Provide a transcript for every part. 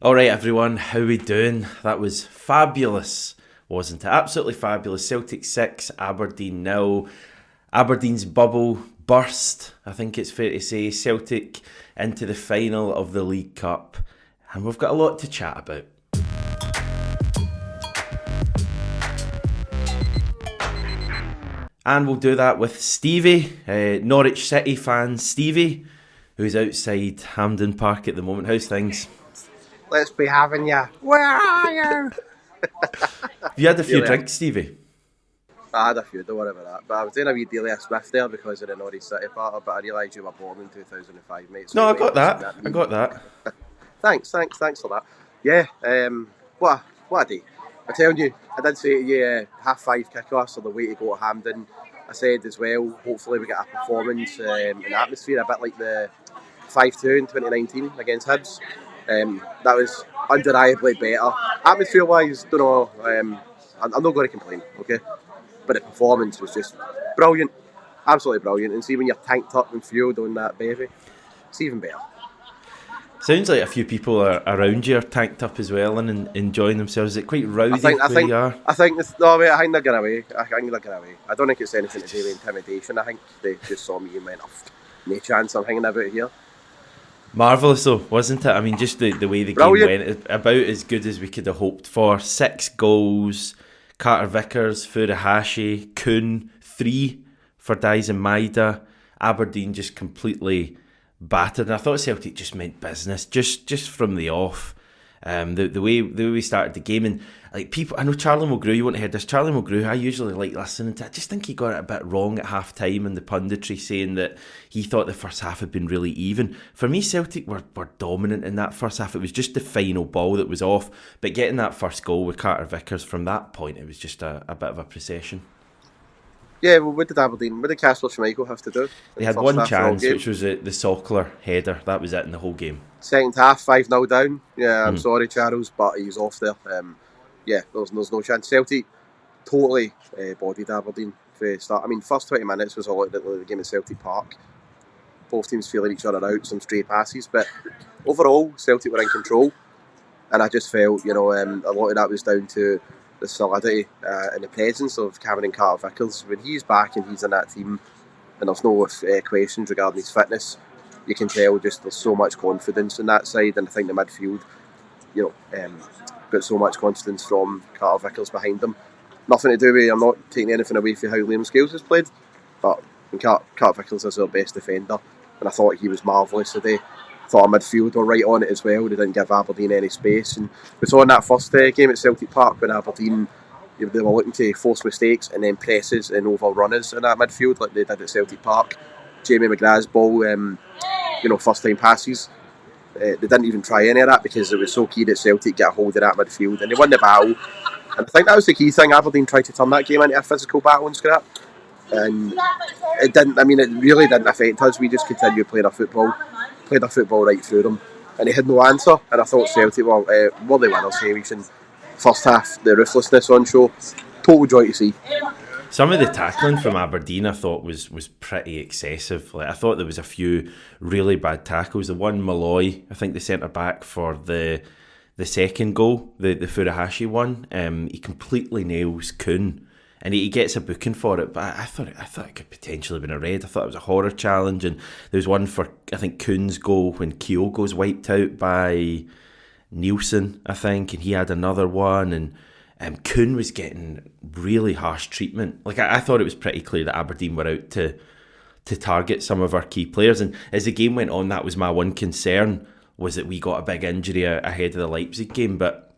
Alright everyone, how we doing? That was fabulous, wasn't it? Absolutely fabulous. Celtic 6, Aberdeen 0. Aberdeen's bubble burst, I think it's fair to say. Celtic into the final of the League Cup. And we've got a lot to chat about. And we'll do that with Stevie, Norwich City fan Stevie, who's outside Hampden Park at the moment. How's things? Let's be having ya. Where are you? Have you had a few drinks, Stevie? I had a few, don't worry about that. But I was doing a wee daily Smith there because of the Norwich City part, but I realised you were born in 2005, mate. So no, I got that. Thanks for that. Yeah, what a day. I'm telling you, I did say to you, 5:30 kick-offs are the way to go to Hampden. I said as well, hopefully we get a performance an atmosphere, a bit like the 5-2 in 2019 against Hibs. That was undeniably better. Atmosphere-wise, don't know, I'm not going to complain, okay? But the performance was just brilliant, absolutely brilliant. And see when you're tanked up and fueled on that bevy, it's even better. Sounds like a few people around you are tanked up as well and enjoying themselves. Is it quite rowdy where you are? I think they're getting away. I don't think it's anything to do with intimidation. I think they just saw me and went, no chance I'm hanging about here. Marvellous though, wasn't it? I mean, just the way the brilliant. Game went, about as good as we could have hoped for. 6 goals, Carter Vickers, Furuhashi, Kuhn, 3 for Daizen Maeda. Aberdeen just completely battered, and I thought Celtic just meant business just from the off. The way we started the game, and like people, I know Charlie Mulgrew, you won't have heard this. Charlie Mulgrew, I usually like listening to. I just think he got it a bit wrong at half time, and the punditry saying that he thought the first half had been really even. For me, Celtic were dominant in that first half. It was just the final ball that was off, but getting that first goal with Carter Vickers from that point, it was just a bit of a procession. Yeah, well, what did Casper Schmeichel have to do? They had one chance, which was the Sockler header. That was it in the whole game. Second half, 5-0 down. Yeah, I'm sorry, Charles, but he's off there. There's no chance. Celtic totally bodied Aberdeen for the start. I mean, first 20 minutes was all like the game at Celtic Park. Both teams feeling each other out, some stray passes, but overall, Celtic were in control. And I just felt, a lot of that was down to the solidity and the presence of Cameron Carter Vickers. When he's back and he's in that team and there's no questions regarding his fitness, you can tell just there's so much confidence in that side. And I think the midfield, got so much confidence from Carter Vickers behind them. Nothing to do with, I'm not taking anything away from how Liam Scales has played, but Carter Vickers is our best defender, and I thought he was marvellous today. I thought our midfield were right on it as well. They didn't give Aberdeen any space, and we saw in that first game at Celtic Park when Aberdeen, they were looking to force mistakes and then presses and overrunners in that midfield like they did at Celtic Park. Jamie McGrath's ball, first time passes, they didn't even try any of that because it was so key that Celtic get a hold of that midfield, and they won the battle. And I think that was the key thing. Aberdeen tried to turn that game into a physical battle and scrap, and it didn't. I mean, it really didn't affect us. We just continued playing our football right through them, and they had no answer. And I thought Celtic were the winners, Hamish, in first half. The ruthlessness on show, total joy to see. Some of the tackling from Aberdeen I thought was pretty excessive. Like, I thought there was a few really bad tackles. The one Malloy, I think the centre back for the second goal, the Furuhashi one, he completely nails Kuhn, and he gets a booking for it. But I thought it could potentially have been a red. I thought it was a horror challenge, and there was one for I think Kuhn's goal when Kyogo's wiped out by Nielsen, I think, and he had another one, and Kuhn was getting really harsh treatment. Like I thought it was pretty clear that Aberdeen were out to target some of our key players, and as the game went on, that was my one concern, was that we got a big injury ahead of the Leipzig game. But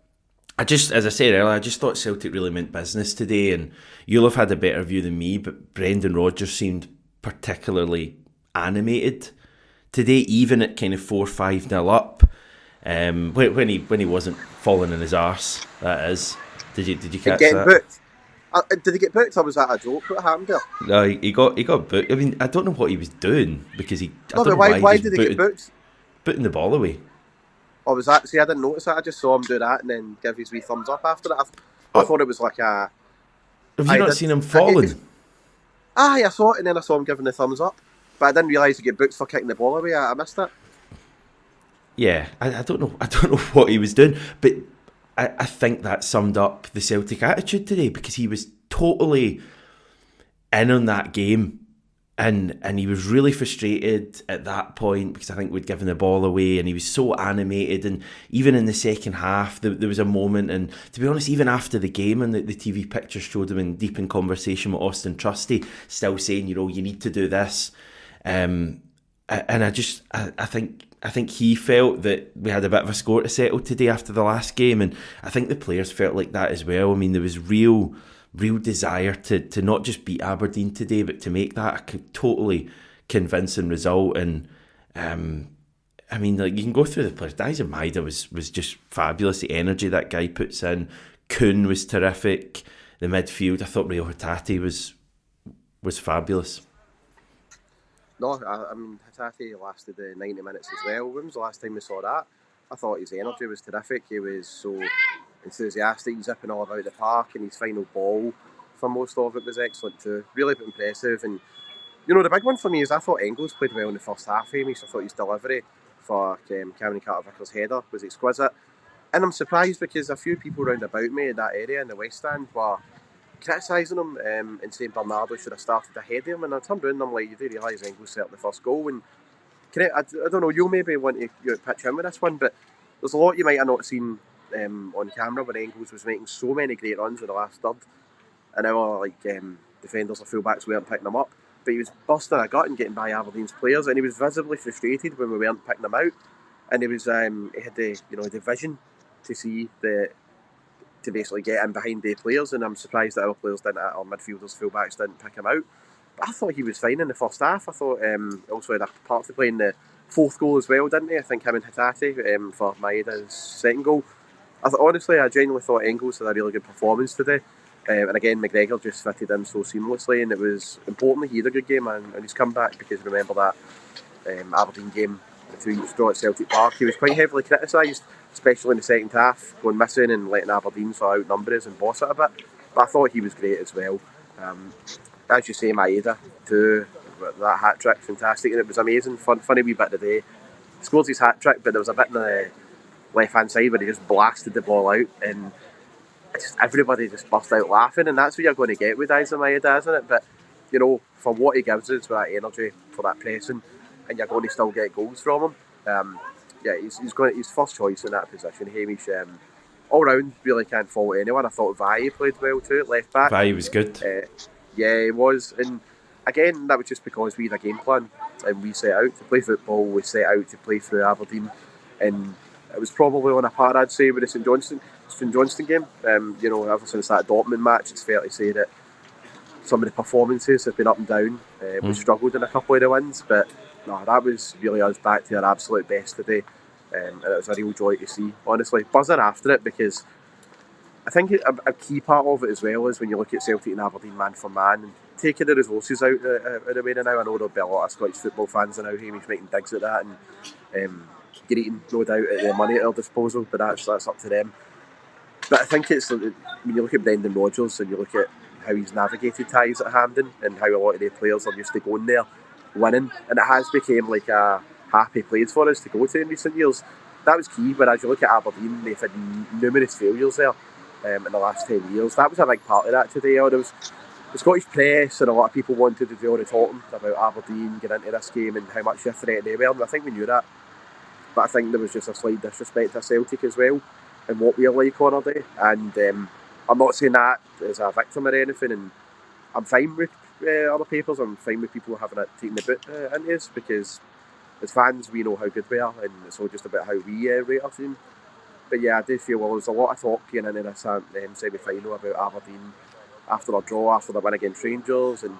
as I said earlier, I just thought Celtic really meant business today, and you'll have had a better view than me, but Brendan Rodgers seemed particularly animated today, even at kind of 4-5-0 up, when he wasn't falling in his arse, that is. Did you catch that? Booked. Did he get booked, or was that a joke? What happened there? No, he got booked. I mean, I don't know what he was doing because he. Why did he get booked? Putting the ball away. Oh, was that? See, I didn't notice that. I just saw him do that and then give his wee thumbs up after that. I thought it was like a. Have you not seen him falling? I saw it, and then I saw him giving the thumbs up, but I didn't realise he get booked for kicking the ball away. I missed that. Yeah, I don't know. I don't know what he was doing, but I think that summed up the Celtic attitude today, because he was totally in on that game, and he was really frustrated at that point because I think we'd given the ball away, and he was so animated. And even in the second half, there was a moment, and to be honest, even after the game, and the TV pictures showed him in deep in conversation with Austin Trusty, still saying, you need to do this. And I think he felt that we had a bit of a score to settle today after the last game, and I think the players felt like that as well. I mean, there was real desire to not just beat Aberdeen today, but to make that a totally convincing result. And I mean, like, you can go through the players. Daizen Maeda was just fabulous. The energy that guy puts in. Kuhn was terrific. The midfield, I thought Rio Hatate was fabulous. No, I mean, Hatate lasted 90 minutes as well. When was the last time we saw that? I thought his energy was terrific. He was so enthusiastic, zipping all about the park, and his final ball for most of it was excellent too. Really impressive. And the big one for me is I thought Engels played well in the first half, Hamish. I thought his delivery for Cameron Carter-Vickers' header was exquisite. And I'm surprised because a few people round about me in that area in the West Stand were criticising him and saying Bernardo should have started ahead of him. And I turned around and I'm like, you do realise Engels set up the first goal? And I don't know, you'll maybe want to pitch in with this one, but there's a lot you might have not seen on camera when Engels was making so many great runs in the last third, and our defenders or fullbacks weren't picking them up. But he was busting a gut and getting by Aberdeen's players, and he was visibly frustrated when we weren't picking them out. And he was he had the vision to see to basically get in behind the players, and I'm surprised that our players didn't, our midfielders, fullbacks didn't pick him out. But I thought he was fine in the first half. I thought also had a part to play in the fourth goal as well, didn't he? I think him and Hatate for Maeda's second goal. I genuinely thought Engels had a really good performance today. And again, McGregor just fitted in so seamlessly, and it was important he had a good game and he's come back, because remember that Aberdeen game, the 2 weeks draw at Celtic Park, he was quite heavily criticised, especially in the second half, going missing and letting Aberdeen sort of outnumber us and boss it a bit. But I thought he was great as well. As you say, Maeda too, that hat-trick, fantastic, and it was amazing, funny wee bit today. He scored his hat-trick, but there was a bit in the left-hand side where he just blasted the ball out, and everybody just burst out laughing, and that's what you're going to get with Daizen Maeda, isn't it? But for what he gives us, with that energy, for that pressing, and you're going to still get goals from him. He's first choice in that position. Hamish, all round, really can't fault anyone. I thought Vai played well too at left back. Vai was good. Yeah, he was, and again, that was just because we had a game plan and we set out to play football. We set out to play through Aberdeen, and it was probably on a par, I'd say, with the St Johnstone game. Ever since that Dortmund match, it's fair to say that some of the performances have been up and down. We struggled in a couple of the wins, but no, that was really us back to our absolute best today, and it was a real joy to see, honestly. Buzzing after it, because I think a key part of it as well is when you look at Celtic and Aberdeen man for man, and taking the resources out of the way now. I know there'll be a lot of Scottish football fans now, Hamish, making digs at that, and greeting, no doubt, at the money at their disposal, but that's up to them. But I think it's, when you look at Brendan Rodgers and you look at how he's navigated ties at Hampden and how a lot of the players are used to going there, winning, and it has become like a happy place for us to go to in recent years. That was key, whereas you look at Aberdeen, they've had numerous failures there in the last 10 years. That was a big part of that today. There was the Scottish press and a lot of people wanted to do all the talking about Aberdeen getting into this game and how much of a threat they were, and I think we knew that. But I think there was just a slight disrespect to Celtic as well and what we're like on our day. And I'm not saying that as a victim or anything, and I'm fine with other papers, I'm fine with people having taken the boot into us, because as fans we know how good we are, and it's all just about how we rate our team. But yeah, I do feel there was a lot of talk going into this semi-final about Aberdeen after their draw, after their win against Rangers, and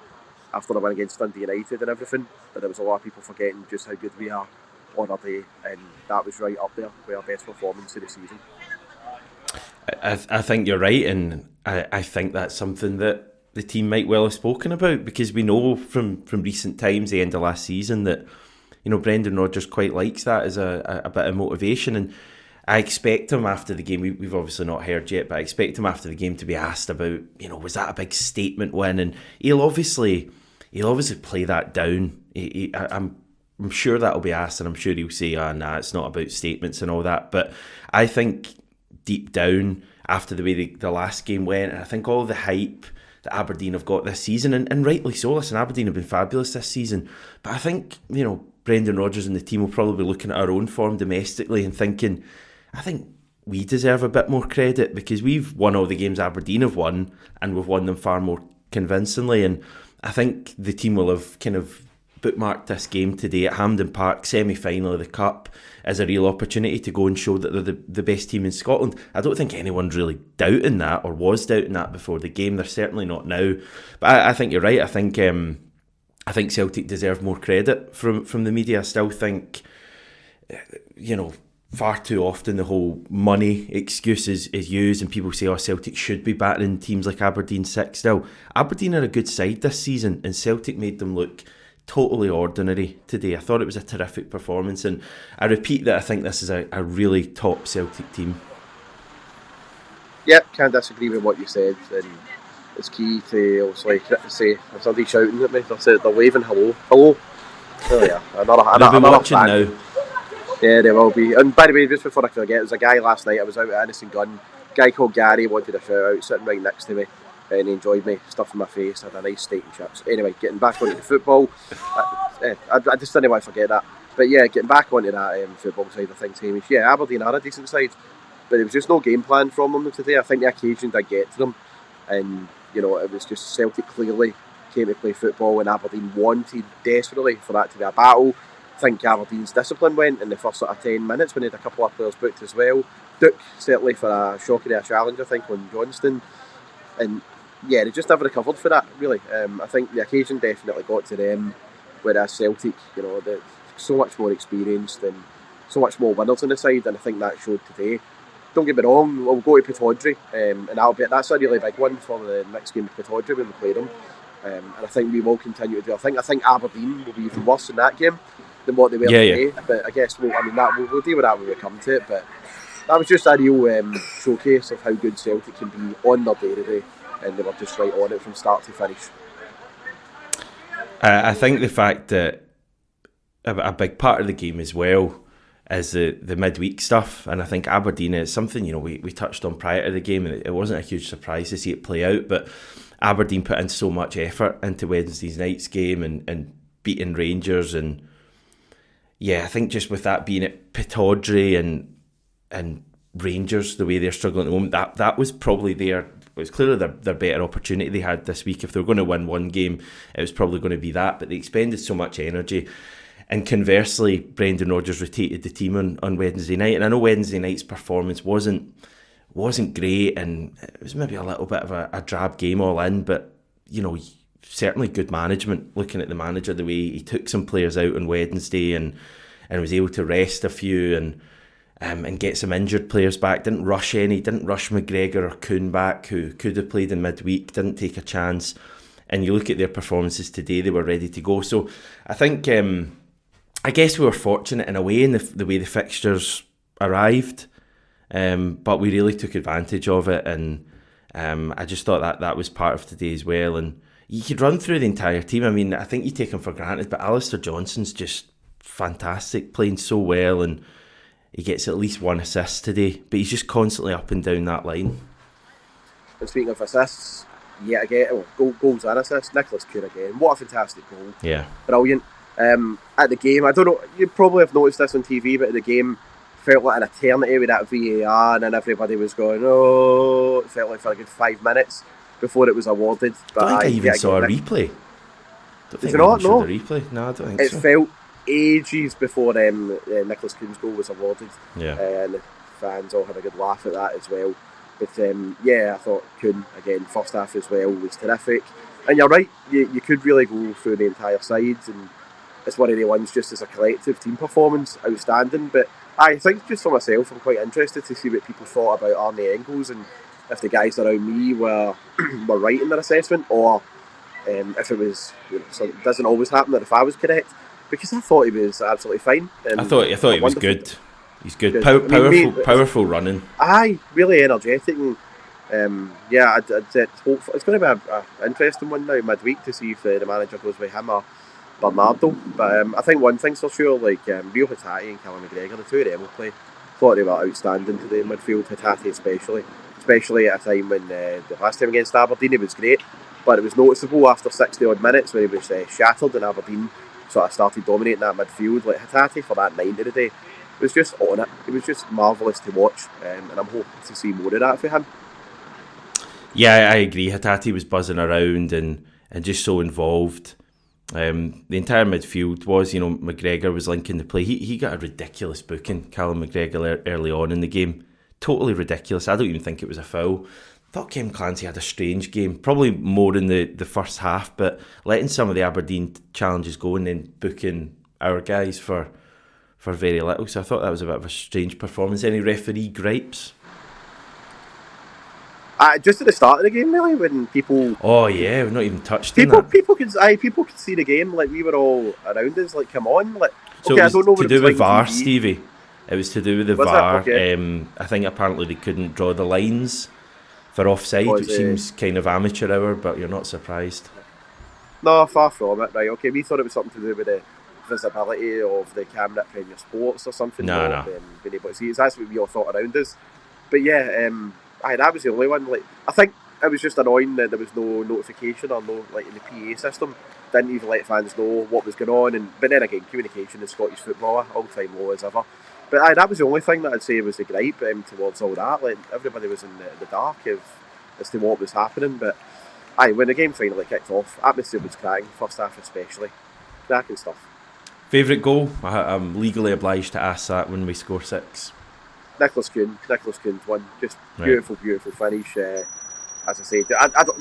after their win against Dundee United and everything. But there was a lot of people forgetting just how good we are on our day, and that was right up there with our best performance of the season. I think you're right, and I think that's something that the team might well have spoken about, because we know from recent times, the end of last season, that Brendan Rodgers quite likes that as a bit of motivation. And I expect him after the game, we've obviously not heard yet, but I expect him after the game to be asked about, was that a big statement win? And he'll obviously play that down. I'm sure that'll be asked, and I'm sure he'll say, nah, it's not about statements and all that. But I think deep down, after the way the last game went, and I think all the hype that Aberdeen have got this season, and rightly so, listen, Aberdeen have been fabulous this season, but I think, Brendan Rodgers and the team will probably be looking at our own form domestically and thinking, I think we deserve a bit more credit because we've won all the games Aberdeen have won, and we've won them far more convincingly. And I think the team will have kind of bookmarked this game today at Hampden Park, semi-final of the Cup, as a real opportunity to go and show that they're the best team in Scotland. I don't think anyone's really doubting that, or was doubting that before the game. They're certainly not now. But I think you're right. I think Celtic deserve more credit from the media. I still think, far too often the whole money excuse is used, and people say, Celtic should be battering teams like Aberdeen 6 still. Aberdeen are a good side this season, and Celtic made them look totally ordinary today. I thought it was a terrific performance, and I repeat that I think this is a really top Celtic team. Yep, can't disagree with what you said, and it's key to obviously say if somebody's shouting at me, they're waving hello. Oh yeah, another watching fan. Now. Yeah, they will be. And by the way, just before I forget, there was a guy last night, I was out at Innocent Gun, a guy called Gary wanted a shout out, sitting right next to me, and he enjoyed me stuffing my face, had a nice steak and chips. Anyway, getting back onto the football, I just didn't want to forget that. But yeah, getting back onto that football side of things, Hamish, yeah, Aberdeen are a decent side, but there was just no game plan from them today. I think the occasion did get to them, and it was just Celtic clearly came to play football, and Aberdeen wanted desperately for that to be a battle. I think Aberdeen's discipline went in the first 10 minutes when they had a couple of players booked as well. Duke certainly for a shocking challenge, I think, on Johnston, and yeah, they just never recovered for that, really. I think the occasion definitely got to them, whereas Celtic, they're so much more experienced and so much more winners on the side, and I think that showed today. Don't get me wrong, we'll go to Pittodrie, and that's a really big one for the next game of Pittodrie when we play them, and I think we will continue to do. I think Aberdeen will be even worse in that game than what they were today, but I guess we'll deal with that when we come to it. But that was just a real showcase of how good Celtic can be on their day today, and they were just right on it from start to finish. I think the fact that a big part of the game as well is the midweek stuff, and I think Aberdeen is something we touched on prior to the game, and it wasn't a huge surprise to see it play out, but Aberdeen put in so much effort into Wednesday night's game and beating Rangers, and yeah, I think just with that being at Pittodrie and Rangers, the way they're struggling at the moment, that was probably it was clearly their better opportunity they had this week. If they were going to win one game, it was probably going to be that, but they expended so much energy. And conversely, Brendan Rodgers rotated the team on Wednesday night, and I know Wednesday night's performance wasn't great, and it was maybe a little bit of a drab game all in, but certainly good management. Looking at the manager, the way he took some players out on Wednesday and was able to rest a few and get some injured players back. Didn't rush McGregor or Kuhn back, who could have played in midweek. Didn't take a chance. And you look at their performances today; they were ready to go. So I think. I guess we were fortunate in a way in the way the fixtures arrived, but we really took advantage of it, and I just thought that was part of today as well. And you could run through the entire team. I mean, I think you take him for granted, but Alistair Johnston's just fantastic, playing so well, and he gets at least one assist today, but he's just constantly up and down that line. And speaking of assists, yet again, goals and assists, Nicolas Kuhn again. What a fantastic goal. Yeah. Brilliant. At the game, I don't know, you probably have noticed this on TV, but at the game felt like an eternity with that VAR, and then everybody was going, it felt like for a good 5 minutes before it was awarded. But I don't think I even saw a replay. Did you not? No. The replay? No, I don't think it so. It felt ages before Nicolas Kuhn's goal was awarded. Yeah. And the fans all had a good laugh at that as well. But I thought Kuhn, again, first half as well, was terrific. And you're right, you could really go through the entire sides, and it's one of the ones just as a collective team performance, outstanding. But I think just for myself, I'm quite interested to see what people thought about Arne Engels, and if the guys around me were right in their assessment, or if it was, it doesn't always happen, that if I was correct, because I thought he was absolutely fine. I thought he was good. He's good. Powerful running. Aye, really energetic, and I'd hope it's going to be an interesting one now midweek to see if the manager goes with him or Bernardo. But I think one thing's for sure, like Rio Hatate and Callum McGregor, the two of them will play. Thought they were outstanding today in midfield, Hatate especially at a time when the last time against Aberdeen he was great, but it was noticeable after 60 odd minutes when he was shattered and Aberdeen sort of started dominating that midfield. Like Hatate for that 90 today was just on it. It was just marvellous to watch, and I'm hoping to see more of that for him. Yeah, I agree. Hatate was buzzing around and just so involved. The entire midfield was, McGregor was linking the play. He got a ridiculous booking, Callum McGregor, early on in the game. Totally ridiculous. I don't even think it was a foul. I thought Ken Clancy had a strange game, probably more in the first half, but letting some of the Aberdeen challenges go and then booking our guys for very little. So I thought that was a bit of a strange performance. Any referee gripes? Just at the start of the game, really, when people... Oh yeah, we've not even touched people, on that. People could see the game, like we were all around us, like come on. Like, so okay, it was I don't know what to do with VAR, TV. Stevie. It was to do with the Was VAR. okay. I think apparently they couldn't draw the lines for offside, which seems kind of amateur hour, but you're not surprised. No, far from it. Right, okay, we thought it was something to do with the visibility of the camera at Premier Sports or something. No. Being able to see it. That's what we all thought around us. But yeah, that was the only one. Like, I think it was just annoying that there was no notification or no, like, in the PA system. Didn't even let fans know what was going on. But then again, communication in Scottish football, all-time low as ever. But that was the only thing that I'd say was the gripe towards all that. Like, everybody was in the dark as to what was happening. But when the game finally kicked off, atmosphere was cracking, first half especially. Cracking stuff. Favourite goal? I'm legally obliged to ask that when we score 6. Nicolas Kuhn's one. Just beautiful, beautiful finish. As I said,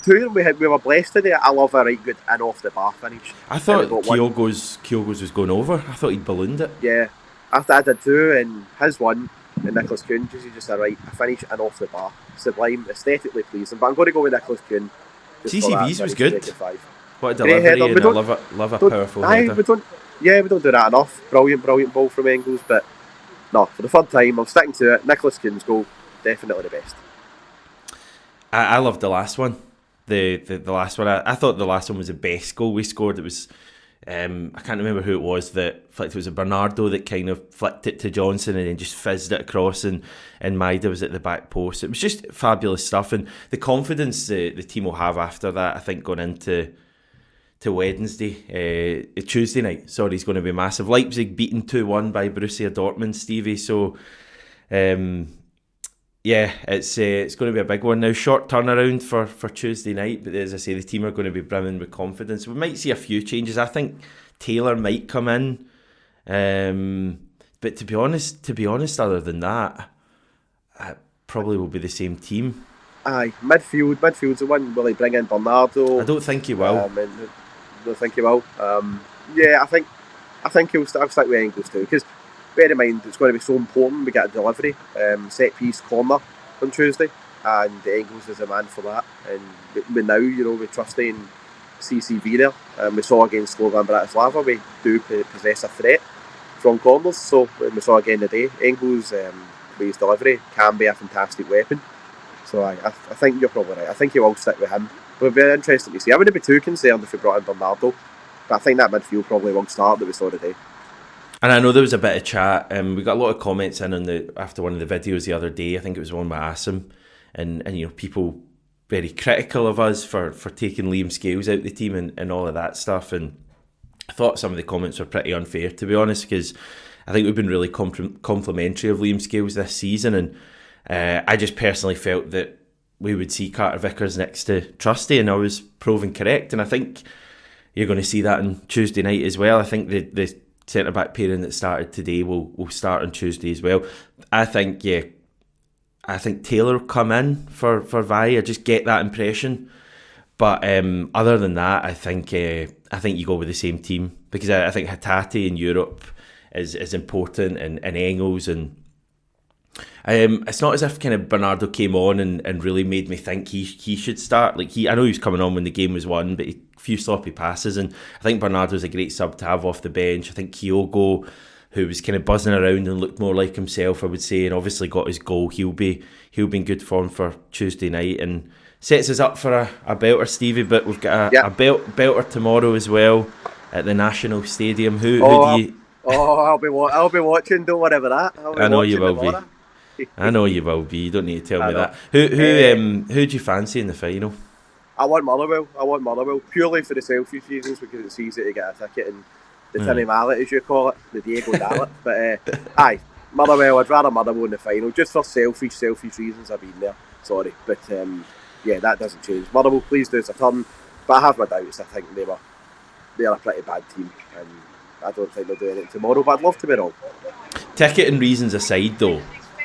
two of them we were blessed today. I love a right good in off the bar finish. I thought Kyogo's was going over. I thought he'd ballooned it. Yeah, I did too, and his one, and Nicolas Kuhn, just a finish in off the bar. Sublime, aesthetically pleasing. But I'm going to go with Nicolas Kuhn. CCV's was good. What a delivery, and I love a powerful header. We don't do that enough. Brilliant ball from Engels, but no, for the third time, I'm sticking to it. Nicolas Kuhn's goal, definitely the best. I loved the last one. The last one. I thought the last one was the best goal we scored. It was I can't remember who it was that flicked. It was a Bernardo that kind of flicked it to Johnson and then just fizzed it across, and Maeda was at the back post. It was just fabulous stuff, and the confidence the team will have after that, I think, going into Tuesday night. Sorry, is going to be massive. Leipzig beaten 2-1 by Borussia Dortmund, Stevie. So, yeah, it's going to be a big one now. Short turnaround for Tuesday night, but as I say, the team are going to be brimming with confidence. We might see a few changes. I think Taylor might come in, but to be honest, other than that, it probably will be the same team. Midfield's the one. Will he bring in Bernardo? I don't think he will. I don't think he will. Yeah, I think he'll stick with Engels too, because bear in mind it's going to be so important we get a delivery, set piece corner on Tuesday, and Engels is a man for that. And we now, we trust in CCV there. We saw against Slovan Bratislava we do possess a threat from corners. So we saw again today, Engels with his delivery can be a fantastic weapon. So I think you're probably right. I think he will stick with him. It would be interesting to see. I wouldn't be too concerned if we brought in Bernardo, but I think that midfield probably will start that we saw today. And I know there was a bit of chat. We got a lot of comments in after one of the videos the other day. I think it was one with Asim, and people very critical of us for taking Liam Scales out the team and all of that stuff. And I thought some of the comments were pretty unfair, to be honest, because I think we've been really complimentary of Liam Scales this season, and I just personally felt that we would see Carter Vickers next to Trusty, and I was proven correct. And I think you're going to see that on Tuesday night as well. I think the centre-back pairing that started today will start on Tuesday as well. I think Taylor will come in for Vi. I just get that impression. But other than that, I think you go with the same team, because I think Hatate in Europe is important, and Engels, and it's not as if kind of Bernardo came on and really made me think he should start. Like I know he was coming on when the game was won, but a few sloppy passes, and I think Bernardo's a great sub to have off the bench. I think Kyogo, who was kind of buzzing around and looked more like himself, I would say, and obviously got his goal. He'll be in good form for Tuesday night and sets us up for a belter, Stevie. But we've got a belter tomorrow as well. at the National Stadium. Who do you? I'll be watching. Don't worry about that. I know you will be. I know you will be. You don't need to tell me that. Who do you fancy in the final? I want Motherwell purely for the selfish reasons, because it's easy to get a ticket and the Timmy Mallet, as you call it, the Diego Dallet. But aye, Motherwell. I'd rather Motherwell in the final, just for selfish reasons. I've been there. Sorry, but yeah, that doesn't change. Motherwell, please do us a turn. But I have my doubts. I think they're a pretty bad team, and I don't think they'll do anything tomorrow. But I'd love to be wrong. Ticket and reasons aside, though,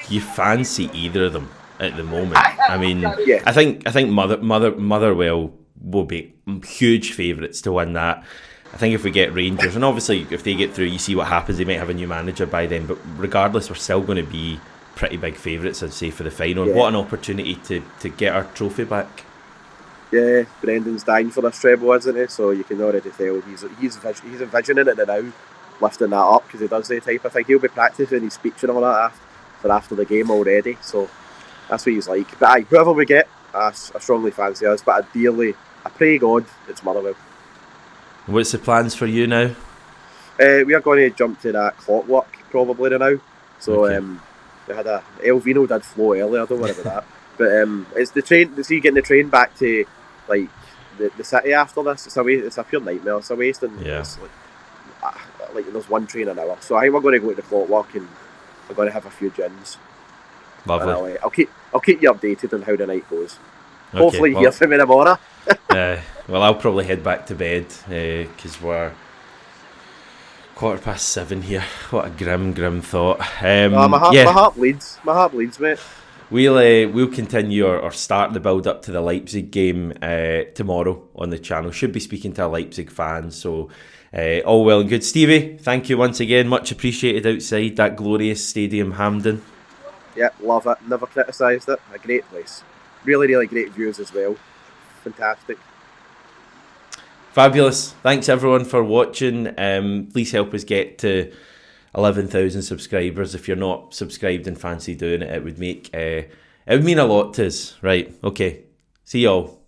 you fancy either of them at the moment? I mean, yeah. I think Motherwell will be huge favourites to win that. I think if we get Rangers, and obviously if they get through, you see what happens. They might have a new manager by then, but regardless, we're still going to be pretty big favourites, I'd say, for the final. Yeah. What an opportunity to get our trophy back. Yeah, Brendan's dying for this treble, isn't he? So you can already tell he's envisioning it now, lifting that up, because he does the type of thing. He'll be practising his speech and all that after the game already. So that's what he's like. But aye, whoever we get, I strongly fancy us. But I pray God it's Motherwell. What's the plans for you now? We are going to jump to that clockwork probably now. So okay. We had Elvino did flow earlier. Don't worry about that. But it's the train. See, getting the train back to like the city after this. It's a pure nightmare. It's a waste, and it's like there's one train an hour. So I think we're going to go to the clockwork and we're going to have a few gins. Lovely. I'll keep you updated on how the night goes. Okay, hopefully hear from me tomorrow. Well, I'll probably head back to bed because we're 7:15 here. What a grim thought. My heart bleeds. My heart bleeds, mate. We'll continue or start the build up to the Leipzig game tomorrow on the channel. Should be speaking to a Leipzig fan, so all well and good. Stevie, thank you once again. Much appreciated outside that glorious stadium, Hampden. Yeah, love it. Never criticised it. A great place. Really, really great views as well. Fantastic. Fabulous. Thanks everyone for watching. Please help us get to 11,000 subscribers. If you're not subscribed and fancy doing it, it would mean a lot to us. Right, okay. See y'all.